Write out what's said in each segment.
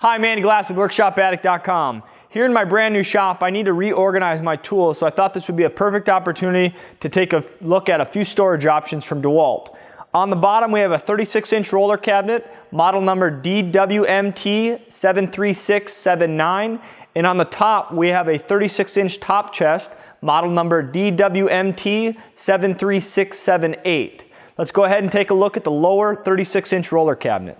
Hi, I'm Andy Glass with WorkshopAddict.com. Here in my brand new shop, I need to reorganize my tools, so I thought this would be a perfect opportunity to take a look at a few storage options from DeWalt. On the bottom, we have a 36-inch roller cabinet, model number DWMT73679, and on the top, we have a 36-inch top chest, model number DWMT73678. Let's go ahead and take a look at the lower 36-inch roller cabinet.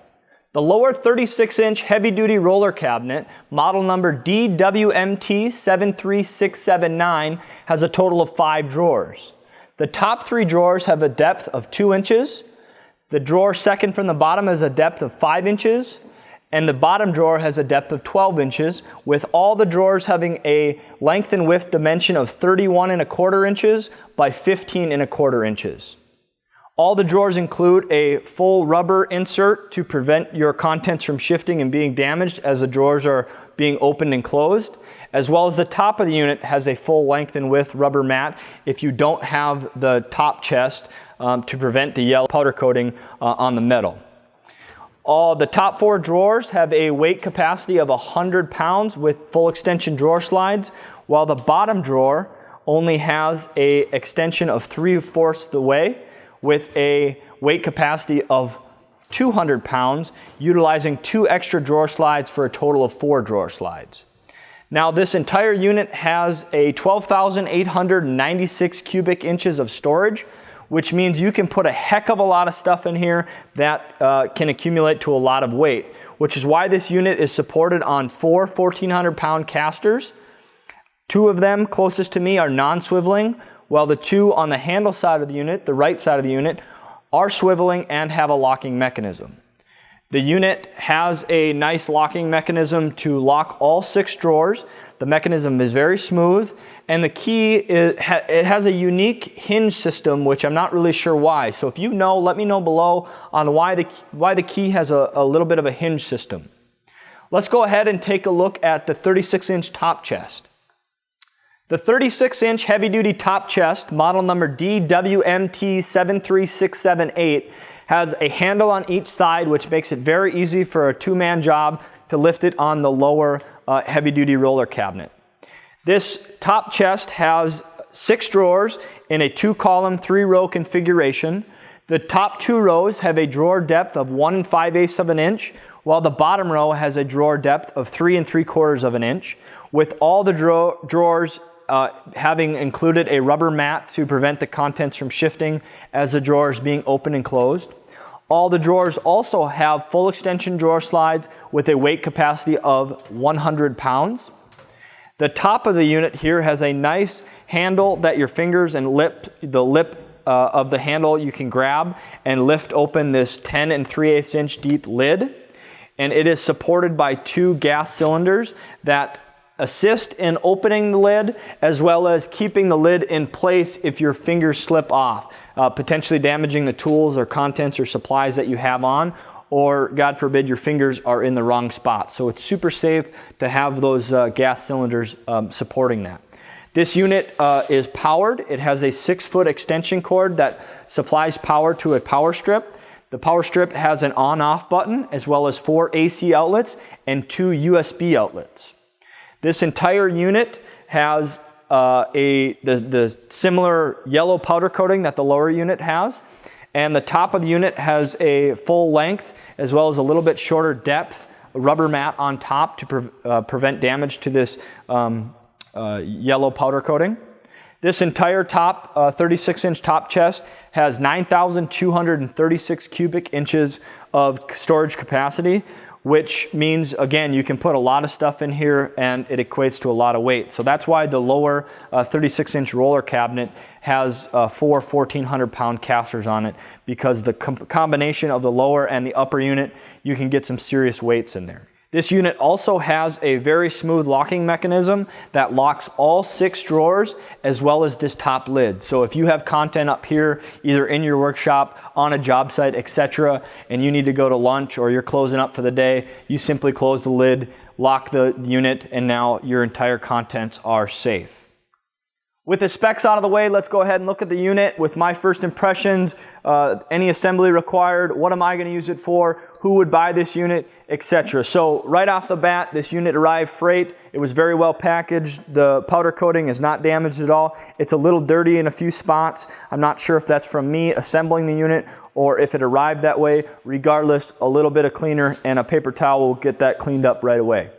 The lower 36-inch heavy-duty roller cabinet, model number DWMT73679, has a total of 5 drawers. The top 3 drawers have a depth of 2 inches. The drawer second from the bottom has a depth of 5 inches. And the bottom drawer has a depth of 12 inches, with all the drawers having a length and width dimension of 31¼ inches by 15¼ inches. All the drawers include a full rubber insert to prevent your contents from shifting and being damaged as the drawers are being opened and closed, as well as the top of the unit has a full length and width rubber mat if you don't have the top chest to prevent the yellow powder coating on the metal. The top 4 drawers have a weight capacity of 100 pounds with full extension drawer slides, while the bottom drawer only has an extension of 3/4 the way, with a weight capacity of 200 pounds, utilizing 2 extra drawer slides for a total of 4 drawer slides. Now, this entire unit has a 12,896 cubic inches of storage, which means you can put a heck of a lot of stuff in here that can accumulate to a lot of weight, which is why this unit is supported on 4 1,400-pound casters. 2 of them closest to me are non-swiveling, while the 2 on the handle side of the unit, the right side of the unit, are swiveling and have a locking mechanism. The unit has a nice locking mechanism to lock all 6 drawers. The mechanism is very smooth, and the key is, it has a unique hinge system, which I'm not really sure why. So if you know, let me know below on why the key has a little bit of a hinge system. Let's go ahead and take a look at the 36-inch top chest. The 36-inch heavy-duty top chest, model number DWMT73678, has a handle on each side, which makes it very easy for a 2-man job to lift it on the lower heavy-duty roller cabinet. This top chest has 6 drawers in a 2-column, 3-row configuration. The top 2 rows have a drawer depth of 1 5/8 of an inch, while the bottom row has a drawer depth of 3 3/4 of an inch, with all the drawers having included a rubber mat to prevent the contents from shifting as the drawer is being opened and closed. All the drawers also have full extension drawer slides with a weight capacity of 100 pounds. The top of the unit here has a nice handle that your fingers and the lip of the handle you can grab and lift open this 10 3/8 inch deep lid. And it is supported by 2 gas cylinders that assist in opening the lid, as well as keeping the lid in place if your fingers slip off, potentially damaging the tools or contents or supplies that you have on, or God forbid your fingers are in the wrong spot. So it's super safe to have those gas cylinders supporting that. This unit is powered. It has a 6-foot extension cord that supplies power to a power strip. The power strip has an on-off button, as well as 4 AC outlets and 2 USB outlets. This entire unit has the similar yellow powder coating that the lower unit has, and the top of the unit has a full length as well as a little bit shorter depth rubber mat on top to prevent damage to this yellow powder coating. This entire top 36-inch top chest has 9,236 cubic inches of storage capacity, which means, again, you can put a lot of stuff in here and it equates to a lot of weight. So that's why the lower 36-inch roller cabinet has 4 1,400-pound casters on it, because the combination of the lower and the upper unit, you can get some serious weights in there. This unit also has a very smooth locking mechanism that locks all 6 drawers as well as this top lid. So if you have content up here, either in your workshop, on a job site, etc., and you need to go to lunch or you're closing up for the day, you simply close the lid, lock the unit, and now your entire contents are safe. With the specs out of the way, let's go ahead and look at the unit with my first impressions, any assembly required, what am I going to use it for, who would buy this unit, etc. So right off the bat, this unit arrived freight. It was very well packaged. The powder coating is not damaged at all. It's a little dirty in a few spots. I'm not sure if that's from me assembling the unit or if it arrived that way. Regardless, a little bit of cleaner and a paper towel will get that cleaned up right away.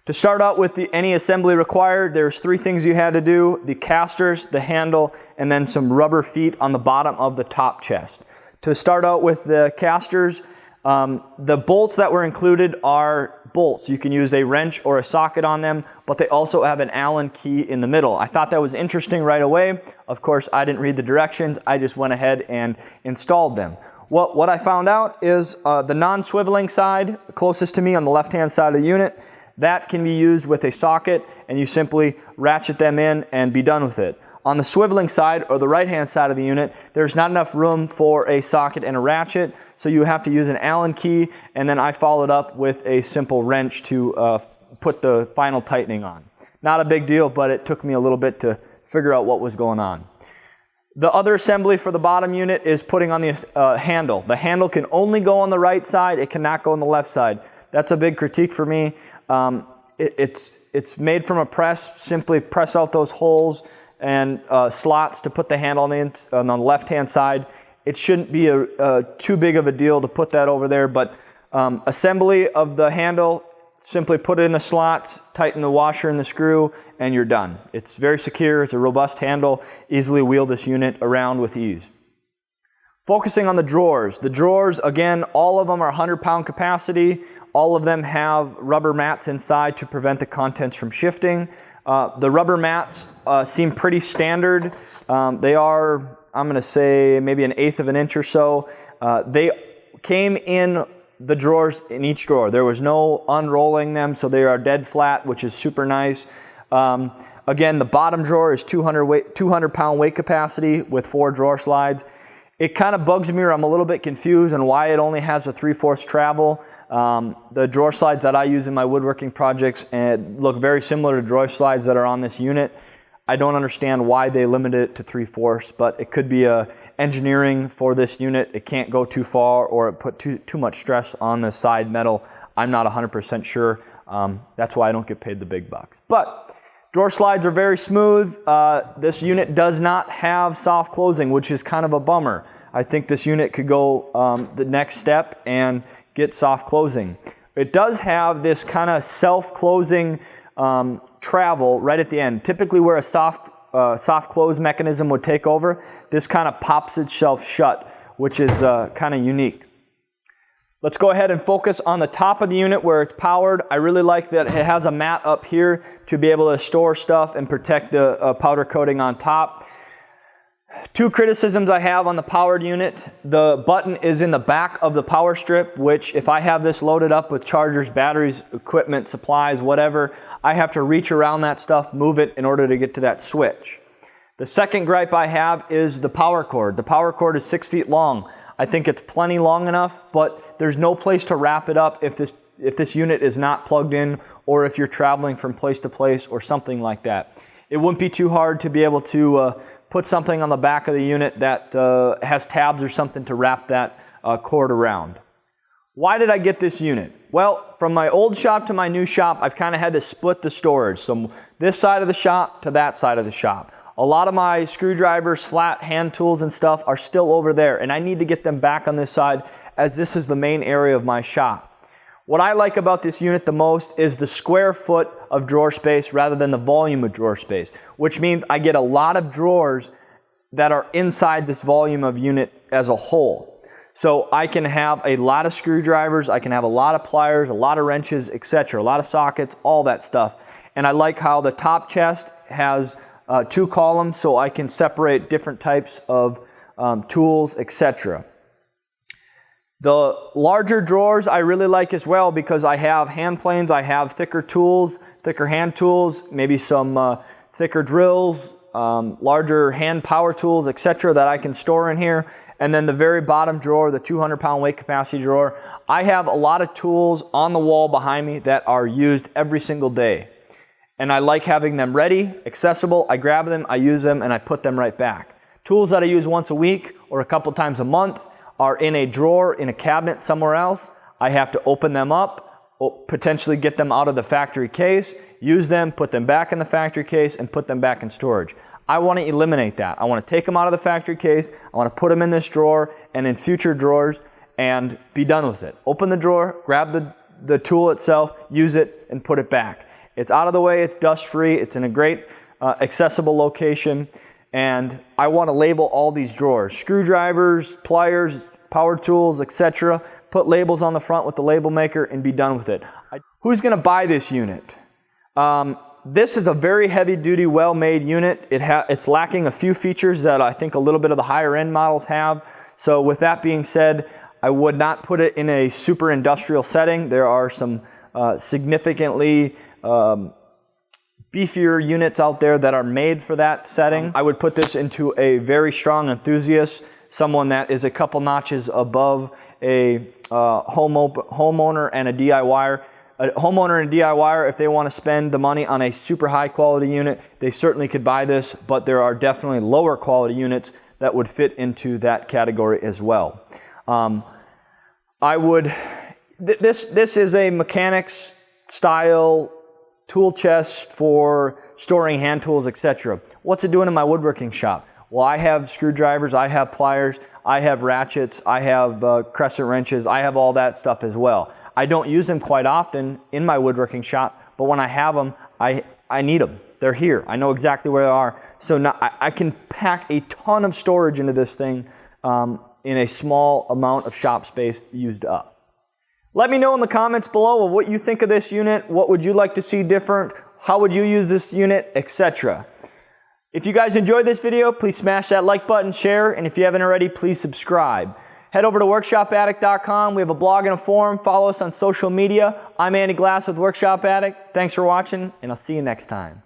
To start out with any assembly required, there's 3 things you had to do: the casters, the handle, and then some rubber feet on the bottom of the top chest. To start out with the casters, the bolts that were included are bolts. You can use a wrench or a socket on them, but they also have an Allen key in the middle. I thought that was interesting right away. Of course, I didn't read the directions. I just went ahead and installed them. What I found out is the non-swiveling side, closest to me on the left-hand side of the unit, that can be used with a socket, and you simply ratchet them in and be done with it. On the swiveling side, or the right-hand side of the unit, there's not enough room for a socket and a ratchet, so you have to use an Allen key, and then I followed up with a simple wrench to put the final tightening on. Not a big deal, but it took me a little bit to figure out what was going on. The other assembly for the bottom unit is putting on the handle. The handle can only go on the right side, it cannot go on the left side. That's a big critique for me. It's made from a press. Simply press out those holes and slots to put the handle on the left-hand side. It shouldn't be too big of a deal to put that over there, but assembly of the handle, simply put it in the slots, tighten the washer and the screw, and you're done. It's very secure, it's a robust handle, easily wheel this unit around with ease. Focusing on the drawers. The drawers, again, all of them are 100-pound capacity. All of them have rubber mats inside to prevent the contents from shifting. The rubber mats seem pretty standard. They are, I'm going to say, maybe 1/8 of an inch or so. They came in the drawers in each drawer. There was no unrolling them, so they are dead flat, which is super nice. Again, the bottom drawer is 200-pound weight capacity with 4 drawer slides. It kind of bugs me, or I'm a little bit confused on why it only has a 3/4 travel. The drawer slides that I use in my woodworking projects look very similar to drawer slides that are on this unit. I don't understand why they limited it to 3/4, but it could be engineering for this unit. It can't go too far, or it put too much stress on the side metal. I'm not 100% sure. That's why I don't get paid the big bucks. But drawer slides are very smooth. This unit does not have soft closing, which is kind of a bummer. I think this unit could go the next step and get soft closing. It does have this kind of self-closing travel right at the end. Typically where a soft close mechanism would take over, this kind of pops itself shut, which is kind of unique. Let's go ahead and focus on the top of the unit where it's powered. I really like that it has a mat up here to be able to store stuff and protect the powder coating on top. 2 criticisms I have on the powered unit. The button is in the back of the power strip, which if I have this loaded up with chargers, batteries, equipment, supplies, whatever, I have to reach around that stuff, move it in order to get to that switch. The second gripe I have is the power cord. The power cord is 6 feet long. I think it's plenty long enough, but there's no place to wrap it up if this unit is not plugged in, or if you're traveling from place to place or something like that. It wouldn't be too hard to be able to put something on the back of the unit that has tabs or something to wrap that cord around. Why did I get this unit? Well, from my old shop to my new shop, I've kind of had to split the storage. So this side of the shop to that side of the shop. A lot of my screwdrivers, flat hand tools and stuff are still over there, and I need to get them back on this side as this is the main area of my shop. What I like about this unit the most is the square foot of drawer space rather than the volume of drawer space, which means I get a lot of drawers that are inside this volume of unit as a whole. So I can have a lot of screwdrivers, I can have a lot of pliers, a lot of wrenches, etc., a lot of sockets, all that stuff. And I like how the top chest has 2 columns, so I can separate different types of tools, etc. The larger drawers I really like as well because I have hand planes, I have thicker tools, thicker hand tools, maybe some thicker drills, larger hand power tools, etc. that I can store in here. And then the very bottom drawer, the 200-pound weight capacity drawer, I have a lot of tools on the wall behind me that are used every single day. and I like having them ready, accessible. I grab them, I use them, and I put them right back. Tools that I use once a week or a couple times a month are in a drawer, in a cabinet somewhere else. I have to open them up, potentially get them out of the factory case, use them, put them back in the factory case, and put them back in storage. I want to eliminate that. I want to take them out of the factory case, I want to put them in this drawer and in future drawers and be done with it. Open the drawer, grab the tool itself, use it, and put it back. It's out of the way, it's dust free, it's in a great accessible location, and I want to label all these drawers. Screwdrivers, pliers, power tools, etc. Put labels on the front with the label maker and be done with it. Who's going to buy this unit? This is a very heavy duty, well made unit. It's lacking a few features that I think a little bit of the higher end models have. So with that being said, I would not put it in a super industrial setting. There are some significantly beefier units out there that are made for that setting. I would put this into a very strong enthusiast, someone that is a couple notches above a homeowner and a DIYer. A homeowner and DIYer, if they want to spend the money on a super high quality unit, they certainly could buy this, but there are definitely lower quality units that would fit into that category as well. This is a mechanics style tool chest for storing hand tools, etc. What's it doing in my woodworking shop? Well, I have screwdrivers, I have pliers, I have ratchets, I have crescent wrenches, I have all that stuff as well. I don't use them quite often in my woodworking shop, but when I have them, I need them. They're here. I know exactly where they are. So now I can pack a ton of storage into this thing in a small amount of shop space used up. Let me know in the comments below what you think of this unit. What would you like to see different? How would you use this unit, etc. If you guys enjoyed this video, please smash that like button, share, and if you haven't already, please subscribe. Head over to WorkshopAddict.com. We have a blog and a forum. Follow us on social media. I'm Andy Glass with Workshop Addict. Thanks for watching, and I'll see you next time.